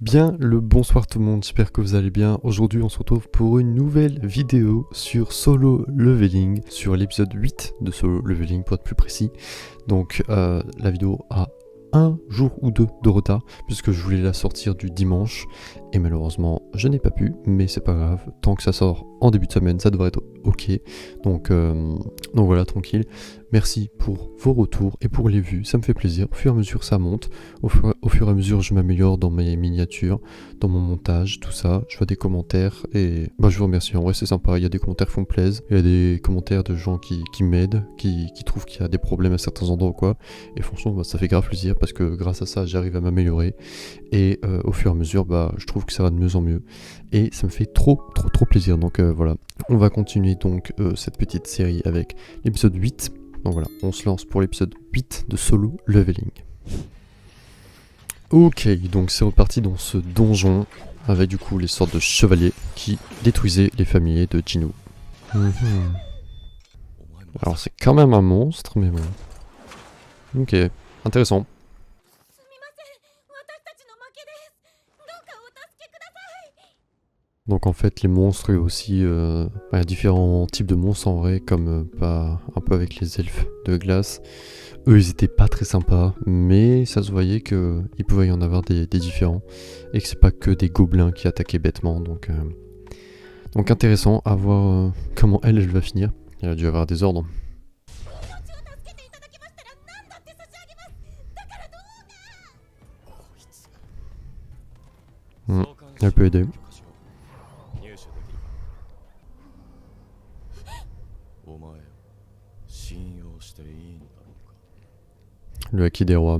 Bien le bonsoir tout le monde, j'espère que vous allez bien. Aujourd'hui on se retrouve pour une nouvelle vidéo sur Solo Leveling, sur l'épisode 8 de Solo Leveling pour être plus précis. Donc la vidéo a un jour ou deux de retard puisque je voulais la sortir du dimanche et malheureusement je n'ai pas pu, mais c'est pas grave, tant que ça sort en début de semaine ça devrait être ok. Donc voilà, tranquille. Merci pour vos retours et pour les vues, ça me fait plaisir. Au fur et à mesure ça monte, au fur et à mesure je m'améliore dans mes miniatures, dans mon montage, tout ça. Je vois des commentaires et je vous remercie. En vrai c'est sympa, il y a des commentaires qui font plaisir, il y a des commentaires de gens qui m'aident, qui trouvent qu'il y a des problèmes à certains endroits ou quoi. Et franchement ça fait grave plaisir parce que grâce à ça j'arrive à m'améliorer. Et au fur et à mesure je trouve que ça va de mieux en mieux. Et ça me fait trop plaisir. Donc voilà, on va continuer donc cette petite série avec l'épisode 8. Donc voilà, on se lance pour l'épisode 8 de Solo Leveling. Ok, donc c'est reparti dans ce donjon avec du coup les sortes de chevaliers qui détruisaient les familiers de Jinwoo. Alors c'est quand même un monstre, mais bon. Ok, intéressant. Donc en fait les monstres eux aussi, il y a différents types de monstres en vrai, comme un peu avec les elfes de glace. Eux ils étaient pas très sympas, mais ça se voyait qu'il pouvait y en avoir des différents, et que c'est pas que des gobelins qui attaquaient bêtement, donc intéressant à voir comment elle va finir. Elle a dû avoir des ordres. Elle peut aider. Le acquis des rois.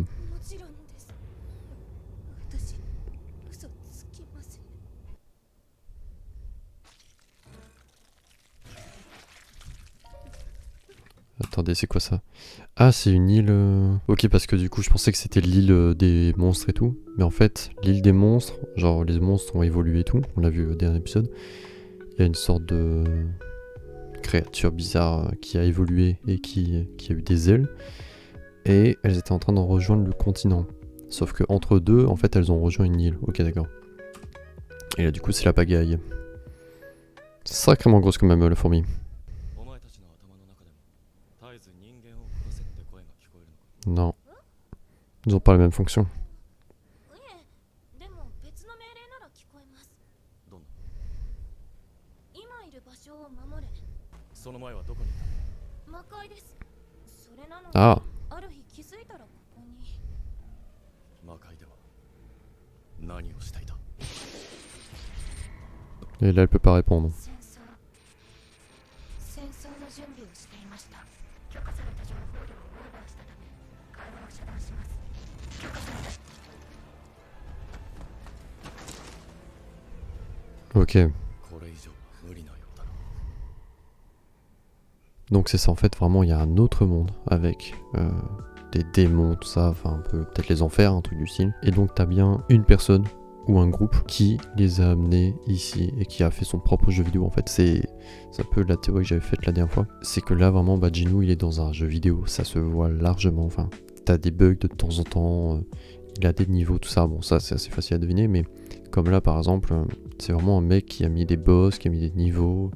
Attendez, c'est quoi ça? Ah, c'est une île... Ok, parce que du coup, je pensais que c'était l'île des monstres et tout. Mais en fait, l'île des monstres, genre les monstres ont évolué et tout. On l'a vu au dernier épisode. Il y a une sorte de créature bizarre qui a évolué et qui a eu des ailes. Et elles étaient en train d'en rejoindre le continent. Sauf que entre deux, en fait, elles ont rejoint une île. Ok, d'accord. Et là, du coup, c'est la pagaille. Sacrément grosse quand même, la fourmi. Non. Ils ont pas la même fonction. Ah. Et là, elle peut pas répondre. Ok. Donc c'est ça, en fait, vraiment, il y a un autre monde avec des démons, tout ça, enfin, un peu, peut-être les enfers, un truc du style. Et donc, t'as bien une personne ou un groupe qui les a amenés ici et qui a fait son propre jeu vidéo. En fait, c'est un peu la théorie que j'avais faite la dernière fois. C'est que là, vraiment, Jinwoo, il est dans un jeu vidéo, ça se voit largement. Enfin, t'as des bugs de temps en temps, il a des niveaux, tout ça. Bon, ça, c'est assez facile à deviner, mais comme là, par exemple, c'est vraiment un mec qui a mis des boss, qui a mis des niveaux,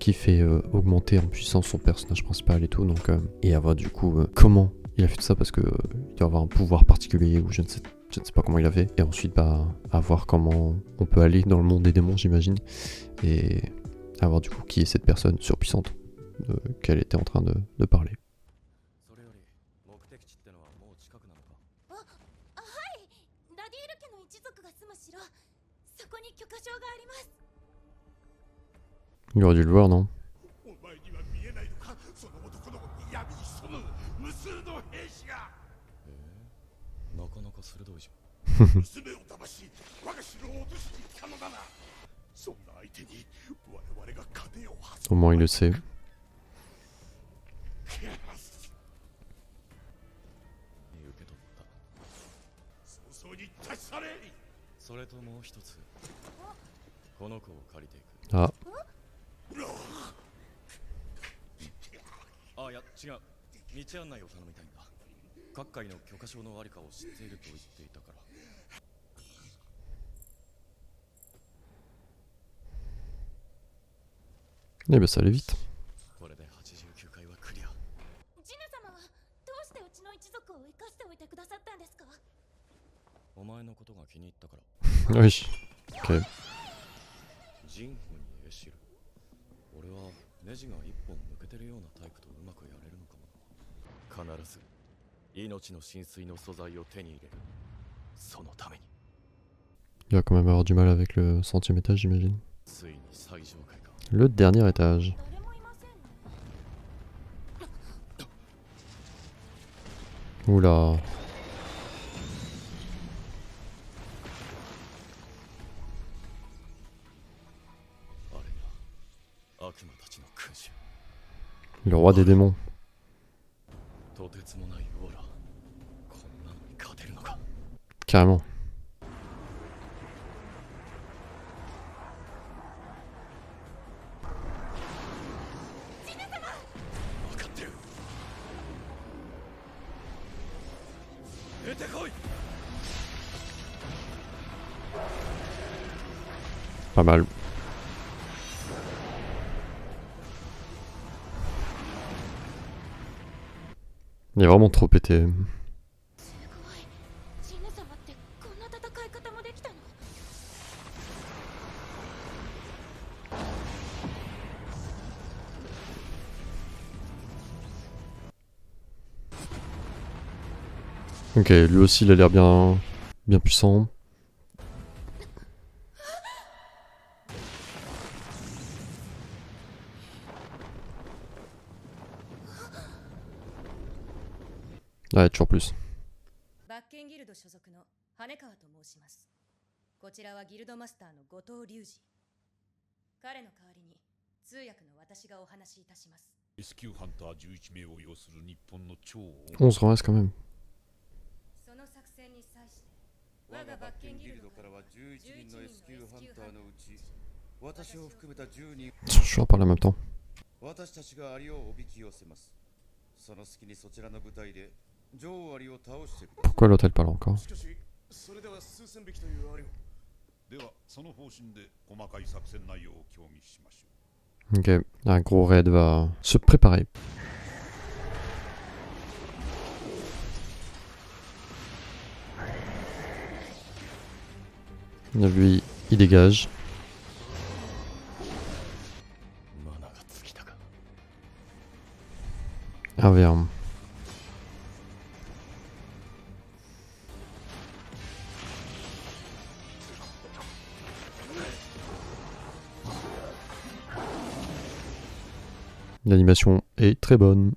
qui fait augmenter en puissance son personnage principal et tout. Donc, et avoir du coup, comment il a fait tout ça, parce que il doit avoir un pouvoir particulier ou je ne sais pas comment il a fait. Et ensuite, à voir comment on peut aller dans le monde des démons, j'imagine. Et à voir du coup qui est cette personne surpuissante qu'elle était en train de parler. Il aurait dû le voir, non? Au moins il le sait. Ah. あ、いや違う。道案内を頼みたいんだ。各界の許可証のありかを知っていると言っていたから。Eh ben ça allait vite. これで89回はクリア。ジヌ様はどうしてうちの一族を生かしておいてくださったんですか？お前のことが気に入ったから。 Oui. Ok. ジンホにエシル。俺はネジが一本抜けてるようなタイプとうまくやれるのかもな。必ず命の浸水の素材を手に入れる。そのために。 Il va quand même avoir du mal avec le 100e étage, j'imagine. ついに最上階か。 Le dernier étage. 誰もいませんね。 Oula. あれが悪魔たちの君主。 Le roi des démons. とてつもないオーラ。こんなのに勝てるのか。 Carrément. 分かってる。出てこい。 Pas mal. Il est vraiment trop pété. すごい。ジヌ様ってこんな戦い方もできたの？ Ok, lui aussi il a l'air bien puissant. Ouais, toujours plus. バッケンギルド所属の羽川と申します。こちらはギルドマスターの後藤隆二。彼の代わりに通訳の私がお話しいたします。 S 級ハンター11名を要する日本の超11 reste quand même. その作戦に際して我我がバッがバッケンケンギルドギルドからは11人の S 級ハンターのうち私を含めた10人 Je suis en parle en même temps. 私たちがアリをおびき寄せます。その隙にそちらの部隊で女王アリを倒してください。 Pourquoi l'autre elle parle encore? しかし、それでは数千匹というあれを。ではその方針で細かい作戦内容を協議しましょ Ok, un gros raid va se préparer. Lui, il dégage. マナが尽きたか。 Un verre. L'animation est très bonne.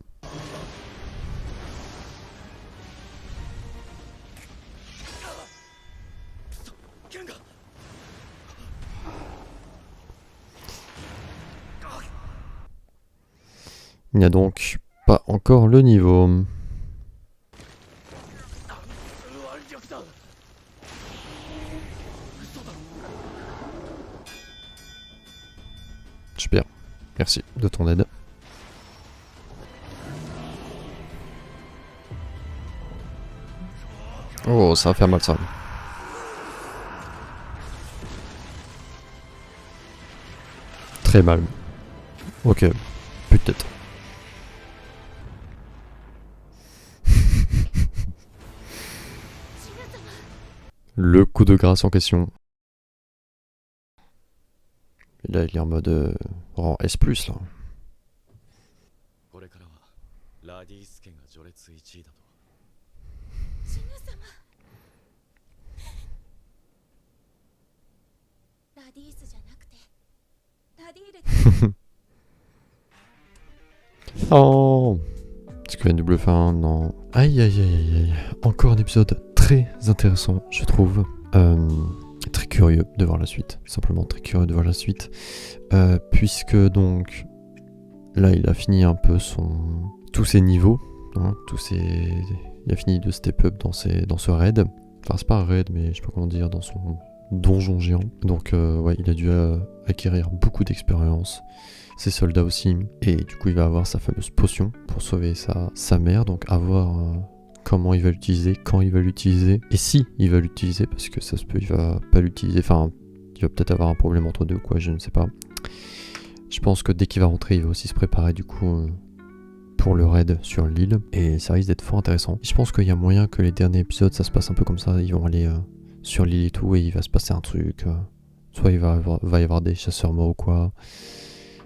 Il n'y a donc pas encore le niveau. Super, merci de ton aide. Oh, ça va faire mal ça. Très mal. Ok, plus de tête. Le coup de grâce en question. Et là, il est en mode rang S+, là. これからはラディース家が序列1位だと。ジヌ様。ラディースじゃなくてラディーレです。 Oh, est-ce qu'il y a une double fin? Non. Aïe aïe aïe aïe aïe. Encore un épisode très intéressant, je trouve. Très curieux de voir la suite. Simplement très curieux de voir la suite. Puisque donc, là il a fini un peu tous ses niveaux. Hein, il a fini de step up dans ce raid. Enfin c'est pas un raid mais je sais pas comment dire, dans son donjon géant. Donc ouais, il a dû acquérir beaucoup d'expérience. Ses soldats aussi, et du coup il va avoir sa fameuse potion pour sauver sa mère, donc à voir comment il va l'utiliser, quand il va l'utiliser, et si il va l'utiliser, parce que ça se peut il va pas l'utiliser, enfin il va peut-être avoir un problème entre deux quoi, je ne sais pas. Je pense que dès qu'il va rentrer, il va aussi se préparer du coup pour le raid sur l'île. Et ça risque d'être fort intéressant. Je pense qu'il y a moyen que les derniers épisodes, ça se passe un peu comme ça. Ils vont aller sur l'île et tout, et il va se passer un truc. Soit il va y avoir des chasseurs morts ou quoi.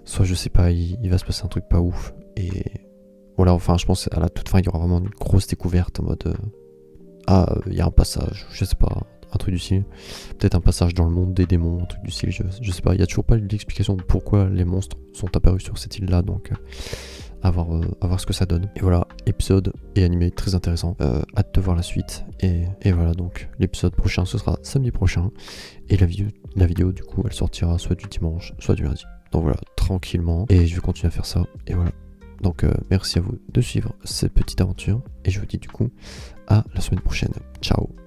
Soit je sais pas, il va se passer un truc pas ouf. Et voilà, enfin je pense à la toute fin, il y aura vraiment une grosse découverte en mode... il y a un passage, je sais pas, un truc du style. Peut-être un passage dans le monde des démons, un truc du style, je sais pas. Il y a toujours pas l'explication de pourquoi les monstres sont apparus sur cette île-là, donc... à voir ce que ça donne. Et voilà, épisode et animé très intéressant. Hâte de voir la suite. Et voilà, donc l'épisode prochain, ce sera samedi prochain. Et la vidéo, du coup, elle sortira soit du dimanche, soit du lundi. Donc voilà, tranquillement. Et je vais continuer à faire ça. Et voilà. Donc merci à vous de suivre cette petite aventure. Et je vous dis du coup à la semaine prochaine. Ciao.